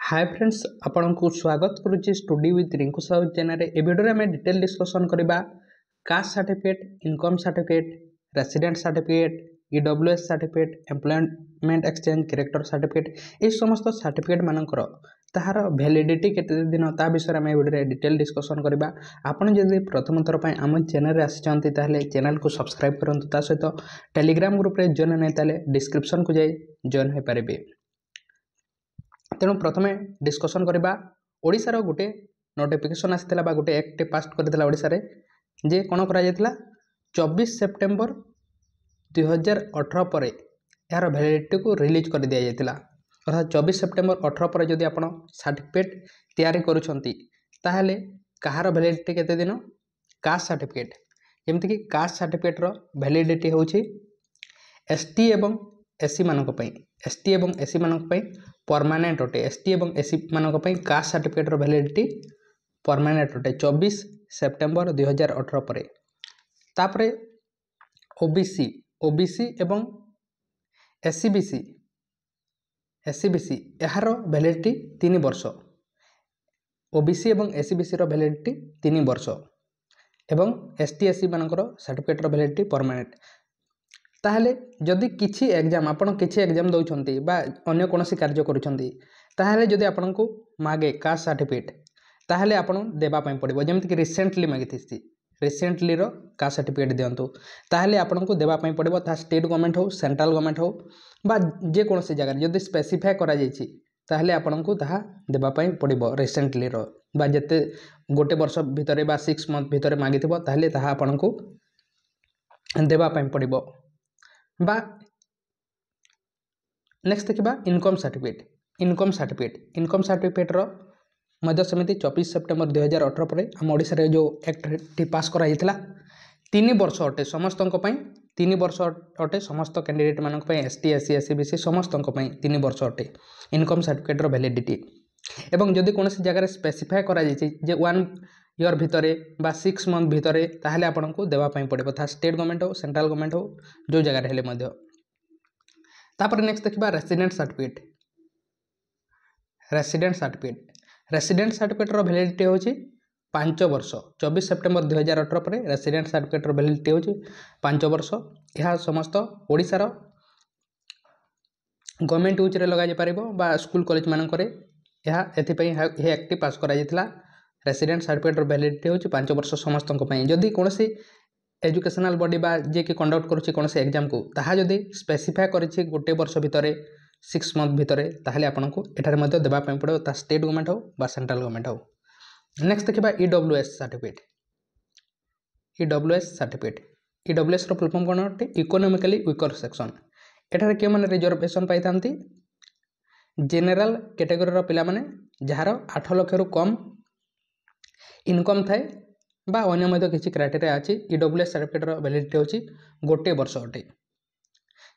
Hi friends आपण को स्वागत करुच्ची study with Rinku Sahu channel. ए वीडियो में डिटेल डिस्कसन करबा caste certificate, income certificate, resident certificate, EWS certificate, employment exchange, character certificate, ये समस्त सर्टिफिकेट मानकर ताहार वैलिडिटी केते दिन ता विषय में वीडियो डिटेल डिस्कसन करबा। आपण जदि प्रथम थर पर आम चैनल रे आछंती ताहले चैनल को सब्सक्राइब करंतु, ता सहित टेलीग्राम ग्रुप रे जॉइन नै ताले डिस्क्रिप्शन को जाई जॉइन हो पारिबे। तेणु प्रथम डिस्कसन करबा ओडिशार गोटे नोटिफिकेशन आसीथिला बा गोटे एक्ट पास करथिला ओडिशा रे जे कोन करा जायतिला 24 सेप्टेम्बर 2018 पर यार वैलिडिटी को रिलीज कर दिया जायतिला। अर्थात 24 सेप्टेम्बर 18 पर जदि आपण सर्टिफिकेट तैयारी करूछंती ताहले कहार वैलिडिटी केते दिन? Cast certificate. जेमति कि कास्ट सर्टिफिकेट रो वैलिडिटी होछि एसटी एवं एससी मानक पई, एसटी एवं एससी मानक पई परमानेंट अटे। एसटी एवं एससी मानक पई कास्ट सर्टिफिकेट रो वैलिडिटी परमानेंट अटे 24 सेप्टेम्बर 2018 पर। तापरे ओबीसी, ओबीसी एवं एससीबीसी, एससीबीसी यार वैलिडिटी 3 वर्ष। ओबीसी एवं एससीबीसी रो वैलिडिटी 3 वर्ष एवं एसटी एससी मानकर सर्टिफिकेट रो वैलिडिटी परमानेंट। ताहले जदि किछि एग्जाम आपण किछि एग्जाम दउछंती बा अन्य कोनोसी कार्य करूछंती ताहले जदि आपण को मागे कास्ट सर्टिफिकेट ताहले आपण देबा पई पड़िबो। जेमति कि रिसेंटली मागिथिसी, रिसेंटली रो कास्ट सर्टिफिकेट दियंतु ताहले आपण को देबा पई पड़िबो। ता स्टेट गवर्नमेंट हो, सेंट्रल गवर्नमेंट हो बा जे कोनोसी जगह जदि स्पेसिफाई करा जायछि ताहले आपण को ताहा देबा पई पड़िबो। रिसेंटली रो बा जते गोटे वर्ष भितरे बा 6 मंथ भितरे मागिथिबो ताहले ताहा आपण को देबा पई पड़िबो। बा नेक्स्ट देखिबा income certificate. Income certificate, income certificate रो मध्य समिति 24 सेप्टेम्बर 2018 पर आम ओडिशा रे जो एक्ट पास करा जायतिला 3 वर्ष अटे समस्तक पई। 3 वर्ष अटे समस्त कैंडिडेट मानक पई, एसटी एससी एससीबीसी समस्तक पई 3 वर्ष अटे इनकम सर्टिफिकेट रो वैलिडिटी। एवं जदि कोनोसी जगह स्पेसिफाई करा जायछि जे 1 ईयर भितरे बा 6 मंथ भितरे ताहले आपण को देबा पई पड़िबो। था स्टेट गवर्नमेंट हो, सेंट्रल गवर्नमेंट हो, जो जगह हेले मध्य। तापर नेक्स्ट देखिबा resident certificate. Resident certificate, resident certificate रो वैलिडिटी होछि 5 वर्ष। 24 सेप्टेम्बर 2018 पर रेसिडेंट सर्टिफिकेट रो वैलिडिटी होछि 5 वर्ष। यह समस्त ओडिसा रो गवर्नमेंट यूज रे लगा जे पारिबो बा स्कूल कॉलेज मानक रे यह एथि पई हे एक्ट पास करा जायतिला। रेसिडेंट सर्टिफिकेट रो वैलिडिटी होछि 5 वर्ष समस्तक पई। जदि कोनोसी एजुकेशनल बॉडी बा जे कि कंडक्ट करूछि कोनोसी एग्जाम को ताहा जदि स्पेसिफाई करिछि गोटे वर्ष भितरे 6 मंथ भितरे ताहले आपण को एठार मध्ये देबा पई पड़ो। ता स्टेट गवर्नमेंट हो बा सेंट्रल गवर्नमेंट हो। नेक्स्ट देखिबा EWS certificate. EWS certificate, EWS रो फुल फॉर्म कोन अटे? Economically weaker section. एठार के माने रिजर्वेशन पाई थांती जनरल कैटेगरी रो पिला माने जहार 8 लाख रु कम इनकम थाए बा अन्य मध्ये किछि क्राइटेरिया अछि। ईडब्ल्यूएस सर्टिफिकेट रो वैलिडिटी होछि गोटे वर्ष अटे।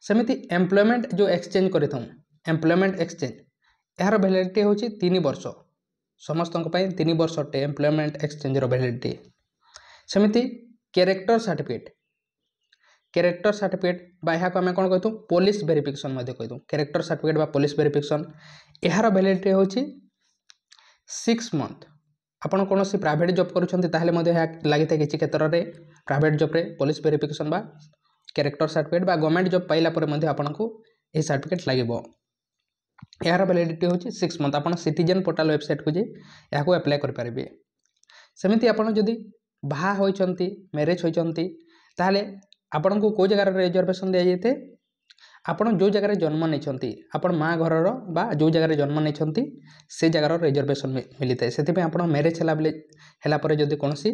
सेमिति एम्प्लॉयमेंट जो एक्सचेंज करिथौ, एम्प्लॉयमेंट एक्सचेंज यार वैलिडिटी होछि 3 वर्ष समस्तक पई 3 वर्ष अटे एम्प्लॉयमेंट एक्सचेंज रो वैलिडिटी। सेमिति कैरेक्टर सर्टिफिकेट, कैरेक्टर सर्टिफिकेट बा या को हम कोन कहथु पुलिस वेरिफिकेशन मध्ये कहथु। कैरेक्टर सर्टिफिकेट बा पुलिस वेरिफिकेशन यार वैलिडिटी होछि 6 मंथ। आपण कोनोसी प्राइवेट जॉब करूछंती ताहले मध्ये लागि था किछि क्षेत्र रे प्राइवेट जॉब रे पुलिस वेरिफिकेशन बा कैरेक्टर सर्टिफिकेट बा गवर्नमेंट जॉब पाइला पर मध्ये आपण को ए सर्टिफिकेट लागिबो। यार वैलिडिटी होछि 6 मंथ। आपण सिटीजन पोर्टल वेबसाइट को जे याको अप्लाई कर पारिबे। सेमिति आपण जदि बाहा होइछंती, मैरिज होइछंती ताहले आपण को को जगह रे रिजर्वेशन दे जेते? आपण जो जगह रे जन्म नेछंती, आपण मां घर रो बा जो जगह रे जन्म नेछंती से जगह रो रिजर्वेशन मिलिते। सेति पे आपण मैरिज हेला पर जदि कोनोसी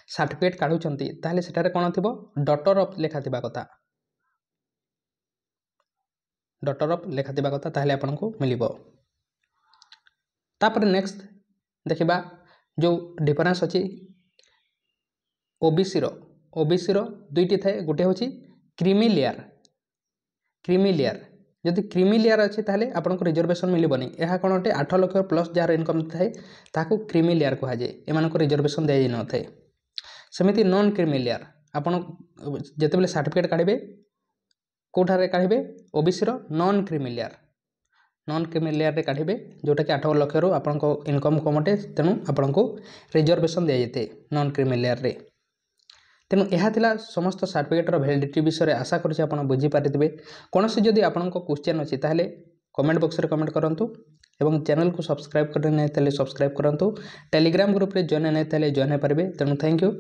सर्टिफिकेट काढुछंती ताहले सेटारे कोन थिबो? डॉटर ऑफ लेखा थिबा कथा, डॉटर ऑफ लेखा थिबा कथा ताहले आपण को मिलिबो। तापर नेक्स्ट देखिबा जो डिफरेंस अछि ओबीसी रो। ओबीसी रो दुईटी थाए, गोटे होछि क्रीमी लेयर। क्रीमी लेयर जदि क्रीमी लेयर अछि ताहले आपण को रिजर्वेशन मिलिबोनी। एहा कोन अटे 8 लाख प्लस जार इनकम थाए ताको क्रीमी लेयर को हाजे, एमान को रिजर्वेशन दे न थाए। सेमिति नॉन क्रीमी लेयर आपण जेतेबेले सर्टिफिकेट काढिबे कोठारे काढिबे ओबीसी रो non creamy layer. Non creamy layer काढ़े जोटा कि 8 लाख रु आपण इनकम कम अटे तेणु आपण को रिजर्वेशन दि जाए नॉन क्रीमी लेयर रे। तेणु यह थिला समस्त सर्टिफिकेटर वैलिडिटी विषय आशा करुँचे आप बुझीपारे। कौन से जदि आपण क्वेश्चन अच्छी ताहले कमेंट बॉक्स रे कमेंट करंतु एवं चैनल को सब्सक्राइब करने नहीं सब्सक्राइब करंतु। टेलीग्राम ग्रुप रे जॉइन नहीं जॉइन हो पारे। तेणु थैंक यू।